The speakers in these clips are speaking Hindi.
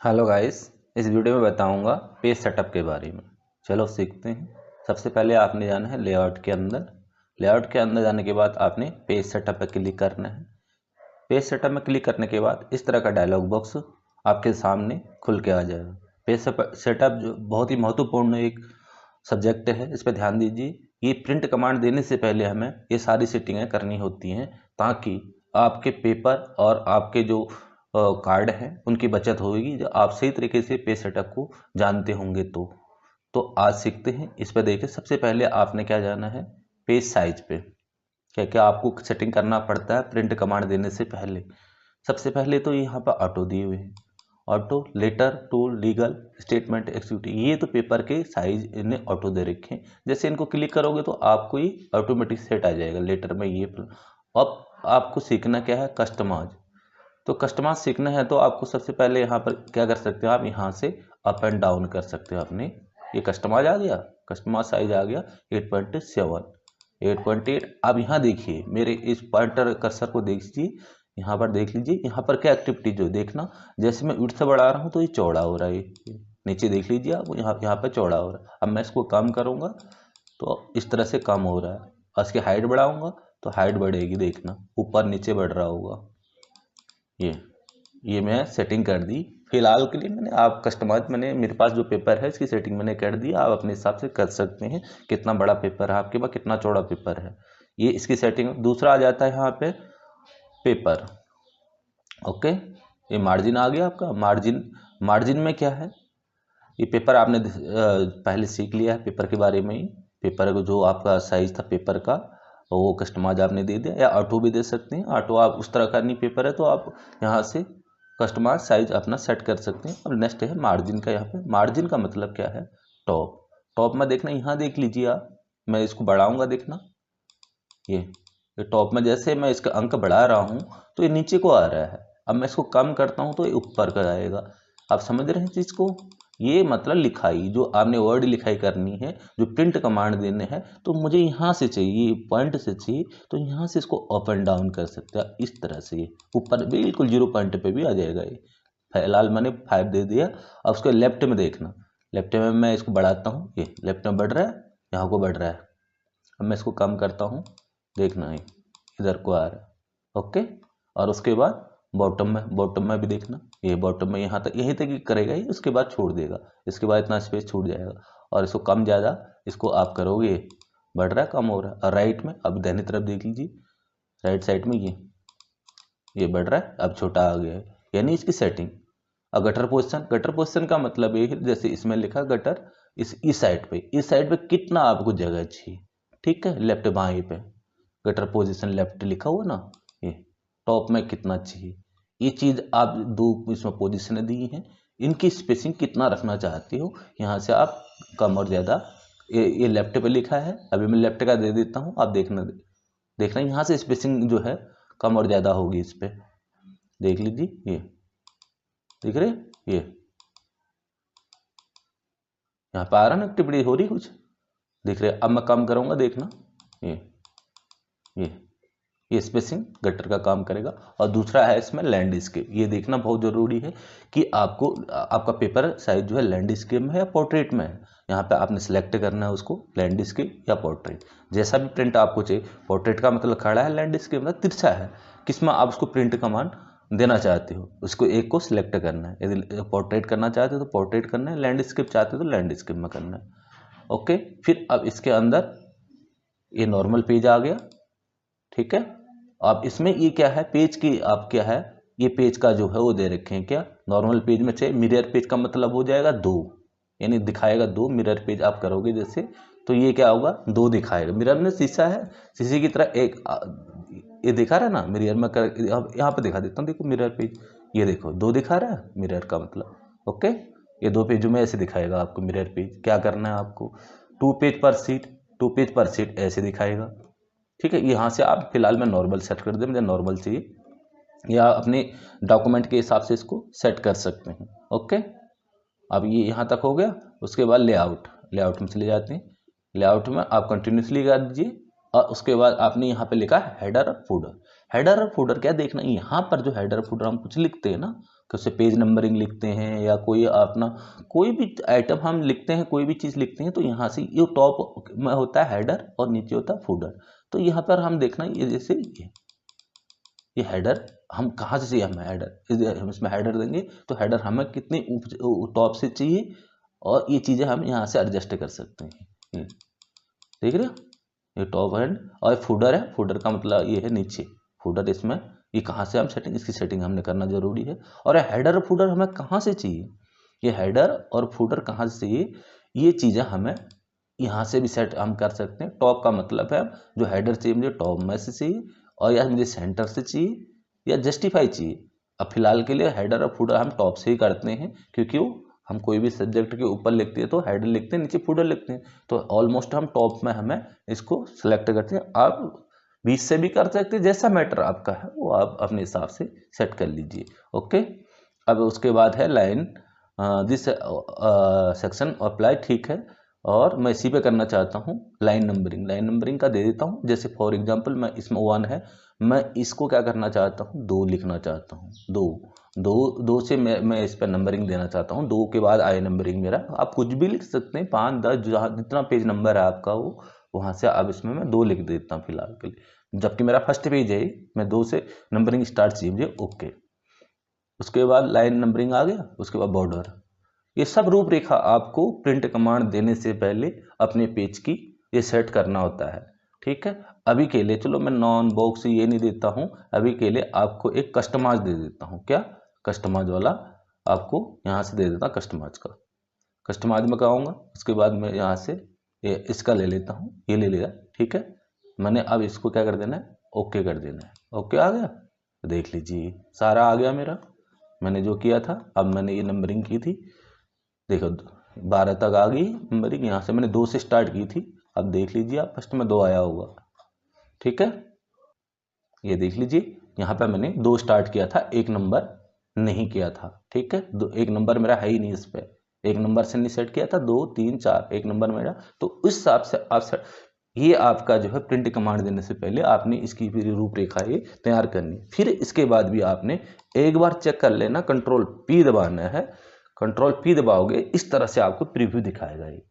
हेलो गाइस, इस वीडियो में बताऊंगा पेज सेटअप के बारे में। चलो सीखते हैं। सबसे पहले आपने जाना है लेआउट के अंदर। लेआउट के अंदर जाने के बाद आपने पेज सेटअप पर क्लिक करना है। पेज सेटअप में क्लिक करने के बाद इस तरह का डायलॉग बॉक्स आपके सामने खुल के आ जाएगा। पेज सेटअप जो बहुत ही महत्वपूर्ण एक सब्जेक्ट है, इस पर ध्यान दीजिए। ये प्रिंट कमांड देने से पहले हमें ये सारी सेटिंगें करनी होती हैं ताकि आपके पेपर और आपके जो कार्ड हैं उनकी बचत होगी, जो आप सही तरीके से पेज सेटअप को जानते होंगे। तो आज सीखते हैं। इस पर देखिए, सबसे पहले आपने क्या जाना है, पेज साइज पे क्या क्या आपको सेटिंग करना पड़ता है प्रिंट कमांड देने से पहले। सबसे पहले तो यहाँ पर ऑटो दिए हुए हैं। Auto letter to legal statement executive, ये तो पेपर के साइज इन्हें ऑटो दे रखे हैं। जैसे इनको क्लिक करोगे तो आपको ये ऑटोमेटिक सेट आ जाएगा लेटर में ये। अब आपको सीखना क्या है, कस्टमाइज। तो कस्टमाइज सीखना है तो आपको सबसे पहले यहाँ पर क्या कर सकते हो, आप यहाँ से अप एंड डाउन कर सकते हो अपने। ये कस्टमाइज आ गया, कस्टमाइज साइज आ गया 8.7 8.8। अब यहाँ देखिए मेरे इस पॉइंटर कर्सर को देखिए, यहाँ पर देख लीजिए, यहाँ पर क्या एक्टिविटी जो देखना, जैसे मैं विड्थ से बढ़ा रहा हूँ तो ये चौड़ा हो रहा है। नीचे देख लीजिए आप, यहाँ पर चौड़ा हो रहा है। अब मैं इसको कम करूँगा तो इस तरह से कम हो रहा है, और इसकी हाइट बढ़ाऊंगा तो हाइट बढ़ेगी, देखना ऊपर नीचे बढ़ रहा होगा। ये मैं सेटिंग कर दी। फिलहाल के लिए मैंने आप कस्टमाइज, मैंने मेरे पास जो पेपर है इसकी सेटिंग मैंने कर दी। आप अपने हिसाब से कर सकते हैं कितना बड़ा पेपर है आपके पास, कितना चौड़ा पेपर है, ये इसकी सेटिंग। दूसरा आ जाता है यहाँ पे पेपर। ओके, ये मार्जिन आ गया आपका। मार्जिन मार्जिन में क्या है, ये पेपर आपने पहले सीख लिया है पेपर के बारे में ही। पेपर को जो आपका साइज था पेपर का वो कस्टमाइज आपने दे दिया, या ऑटो भी दे सकते हैं। ऑटो आप उस तरह का नहीं पेपर है तो आप यहाँ से कस्टमाइज साइज अपना सेट कर सकते हैं। और नेक्स्ट है मार्जिन का। यहाँ पे मार्जिन का मतलब क्या है, टॉप। टॉप में देखना, यहाँ देख लीजिए आप, मैं इसको बढ़ाऊंगा, देखना ये टॉप में जैसे मैं इसका अंक बढ़ा रहा हूँ तो ये नीचे को आ रहा है। अब मैं इसको कम करता हूँ तो ये ऊपर का आएगा। आप समझ रहे हैं चीज़ को। ये मतलब लिखाई, जो आपने वर्ड लिखाई करनी है, जो प्रिंट कमांड देने हैं, तो मुझे यहाँ से चाहिए, पॉइंट से चाहिए, तो यहाँ से इसको अप एंड डाउन कर सकते हैं इस तरह से। ये ऊपर बिल्कुल 0 पॉइंट पे भी आ जाएगा। ये फिलहाल मैंने 5 दे दिया। अब उसको लेफ्ट में देखना, लेफ्ट में मैं इसको बढ़ाता हूँ, ये लेफ्ट में बढ़ रहा है, यहाँ को बढ़ रहा है। अब मैं इसको कम करता हूँ, देखना है इधर को आ रहा है। ओके, और उसके बाद बॉटम में भी देखना, ये बॉटम में यहाँ तक, यहीं तक ही करेगा ये, उसके बाद छोड़ देगा। इसके बाद इतना स्पेस छूट जाएगा। और इसको कम ज़्यादा इसको आप करोगे, बढ़ रहा है कम हो रहा है। और राइट में अब दाहिनी तरफ देख लीजिए, राइट साइड में ये बढ़ रहा है, अब छोटा आ गया है, यानी इसकी सेटिंग। और गटर पोजिशन का मतलब ये है, जैसे इसमें लिखा गटर, इस साइड पे कितना आपको जगह चाहिए। ठीक है, लेफ्ट बाएं पे गटर पोजीशन लेफ्ट लिखा हुआ ना, ये टॉप में कितना चाहिए, ये चीज़ आप दो इसमें पोजीशन दी हैं, इनकी स्पेसिंग कितना रखना चाहते हो। यहाँ से आप कम और ज़्यादा, ये लेफ्ट पे लिखा है, अभी मैं लेफ्ट का दे देता हूँ। आप देखना यहाँ से स्पेसिंग जो है कम और ज़्यादा होगी इस पर, देख लीजिए। ये दिख रहे, ये यहाँ पे आ रहा ना, एक्टिविटी हो रही कुछ, दिख रहे। अब मैं कम करूँगा, देखना ये ये ये स्पेसिंग गटर का काम करेगा। और दूसरा है इसमें लैंडस्केप। ये देखना बहुत ज़रूरी है कि आपको आपका पेपर साइज जो है लैंडस्केप में है या पोर्ट्रेट में है। यहाँ पे आपने सेलेक्ट करना है उसको, लैंडस्केप या पोर्ट्रेट, जैसा भी प्रिंट आपको चाहिए। पोर्ट्रेट का मतलब खड़ा है, लैंडस्केप मतलब तिरछा है, किस में आप उसको प्रिंट कमांड देना चाहते हो, उसको एक को सिलेक्ट करना है। यदि पोर्ट्रेट करना चाहते हो तो पोर्ट्रेट करना है, लैंडस्केप चाहते हो तो लैंडस्केप में करना है। ओके, फिर अब इसके अंदर ये नॉर्मल पेज आ गया। ठीक है, अब इसमें ये क्या है, पेज की आप क्या है, ये पेज का जो है वो दे रखे हैं क्या, नॉर्मल पेज में चाहिए। मिरर पेज का मतलब हो जाएगा 2, यानी दिखाएगा 2। मिरर पेज आप करोगे जैसे, तो ये क्या होगा, 2 दिखाएगा। मिरर में शीशा है, शीशे की तरह एक ये दिखा रहा है ना, मिरर में कर यहाँ पे दिखा देता हूँ, देखो मिरर पेज, ये देखो 2 दिखा रहा है मिरर का मतलब। ओके, ये 2 पेजों में ऐसे दिखाएगा आपको मिरर पेज। क्या करना है आपको, 2 पेज पर सीट, 2 पेज पर सीट ऐसे दिखाएगा। ठीक है, यहाँ से आप फिलहाल मैं नॉर्मल सेट कर दे, मुझे नॉर्मल चाहिए, या अपने डॉक्यूमेंट के हिसाब से इसको सेट कर सकते हैं। ओके, अब ये यहाँ तक हो गया। उसके बाद लेआउट में चले जाते हैं। लेआउट में आप कंटिन्यूसली कर दीजिए, और उसके बाद आपने यहाँ पे लिखा है हेडर और फूडर। हेडर और फूडर क्या देखना, यहाँ पर जो हेडर और फूडर हम कुछ लिखते हैं ना, कैसे पेज नंबरिंग लिखते हैं या कोई अपना कोई भी आइटम हम लिखते हैं, कोई भी चीज़ लिखते हैं, तो यहाँ से ये टॉप में होता है हेडर और नीचे होता है फूडर। तो यहाँ पर हम देखना ये जैसे ये हेडर हम कहाँ से चाहिए, हमें हेडर, हम इसमें हेडर देंगे तो हेडर हमें कितनी टॉप से चाहिए, और ये चीज़ें हम यहाँ से एडजस्ट कर सकते हैं। देख रहे हो, ये टॉप एंड, और फूडर है, फूडर का मतलब ये है नीचे फूडर। इसमें ये कहाँ से हम सेटिंग, इसकी सेटिंग हमने करना जरूरी है। और हेडर और फूडर हमें कहाँ से चाहिए, ये हेडर और फूडर कहाँ से चाहिए, ये चीज़ें हमें यहाँ से भी सेट हम कर सकते हैं। टॉप का मतलब है जो हेडर चाहिए मुझे टॉप में से चाहिए, और या मुझे सेंटर से चाहिए या जस्टिफाई चाहिए। अब फिलहाल के लिए हेडर और फूडर हम टॉप से ही करते हैं, क्योंकि हम कोई भी सब्जेक्ट के ऊपर लिखते हैं तो हेडर लिखते हैं, नीचे फूडर लिखते हैं, तो ऑलमोस्ट हम टॉप में हमें इसको सिलेक्ट करते हैं। आप बीच से भी कर सकते हैं, जैसा मैटर आपका है वो आप अपने हिसाब से सेट कर लीजिए। ओके, अब उसके बाद है लाइन दिस सेक्शन अप्लाई, ठीक है, और मैं इसी पे करना चाहता हूँ लाइन नंबरिंग। लाइन नंबरिंग का दे देता हूँ, जैसे फॉर एग्जांपल मैं इसमें 1 है, मैं इसको क्या करना चाहता हूँ 2 लिखना चाहता हूँ। 2 से मैं इस पर नंबरिंग देना चाहता हूँ। 2 के बाद आए नंबरिंग मेरा, आप कुछ भी लिख सकते हैं, 5 10 जहाँ जितना पेज नंबर है आपका वो, वहाँ से अब इसमें मैं 2 लिख देता हूँ फिलहाल के लिए, जबकि मेरा फर्स्ट पेज है, मैं 2 से नंबरिंग स्टार्ट चाहिए मुझे। ओके, उसके बाद लाइन नंबरिंग आ गया, उसके बाद बॉर्डर। ये सब रूपरेखा आपको प्रिंट कमांड देने से पहले अपने पेज की ये सेट करना होता है, ठीक है। अभी के लिए चलो मैं नॉन बॉक्स ये नहीं देता हूँ, अभी के लिए आपको एक कस्टमाइज दे देता हूँ। क्या कस्टमाइज वाला आपको यहाँ से दे देता, कस्टमाइज का, कस्टमाइज में कहूँगा। उसके बाद मैं यहाँ से ये इसका ले लेता हूँ, ये ले लिया, ठीक है। मैंने अब इसको क्या कर देना है, ओके कर देना है। ओके आ गया, देख लीजिए सारा आ गया मेरा, मैंने जो किया था। अब मैंने ये नंबरिंग की थी, देखो 12 तक आ गई नंबरिंग, यहाँ से मैंने 2 से स्टार्ट की थी। अब देख लीजिए आप, फर्स्ट में 2 आया होगा, ठीक है। ये देख लीजिए यहाँ पे मैंने 2 स्टार्ट किया था, 1 नंबर नहीं किया था, ठीक है। 1 नंबर मेरा है ही नहीं इस पे, 1 नंबर से नहीं सेट किया था, 2 3 4 1 नंबर मेरा। तो उस हिसाब से आप ये आपका जो है प्रिंट कमांड देने से पहले आपने इसकी फिर रूपरेखा ये तैयार करनी। फिर इसके बाद भी आपने एक बार चेक कर लेना, कंट्रोल P दबाना है। कंट्रोल P दबाओगे, इस तरह से आपको प्रीव्यू दिखाएगा ये,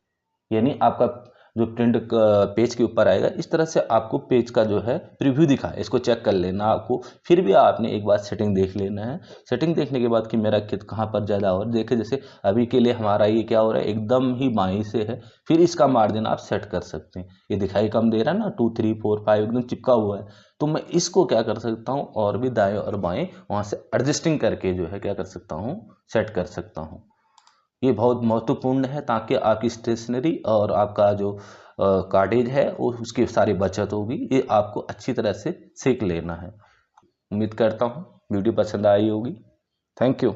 यानी आपका जो प्रिंट पेज के ऊपर आएगा, इस तरह से आपको पेज का जो है प्रीव्यू दिखाए। इसको चेक कर लेना आपको, फिर भी आपने एक बार सेटिंग देख लेना है। सेटिंग देखने के बाद कि मेरा कित कहाँ पर ज़्यादा हो रहा है, देखे जैसे अभी के लिए हमारा ये क्या हो रहा है, एकदम ही बाईं से है, फिर इसका मार्जिन आप सेट कर सकते हैं। ये दिखाई कम दे रहा है ना, 2 3 4 5 एकदम चिपका हुआ है, तो मैं इसको क्या कर सकता हूँ, और भी दाएँ और बाएँ वहाँ से एडजस्टिंग करके जो है क्या कर सकता हूँ, सेट कर सकता हूँ। ये बहुत महत्वपूर्ण है, ताकि आपकी स्टेशनरी और आपका जो कार्टेज है वो उसकी सारी बचत होगी। ये आपको अच्छी तरह से सीख लेना है। उम्मीद करता हूँ वीडियो पसंद आई होगी। Thank you.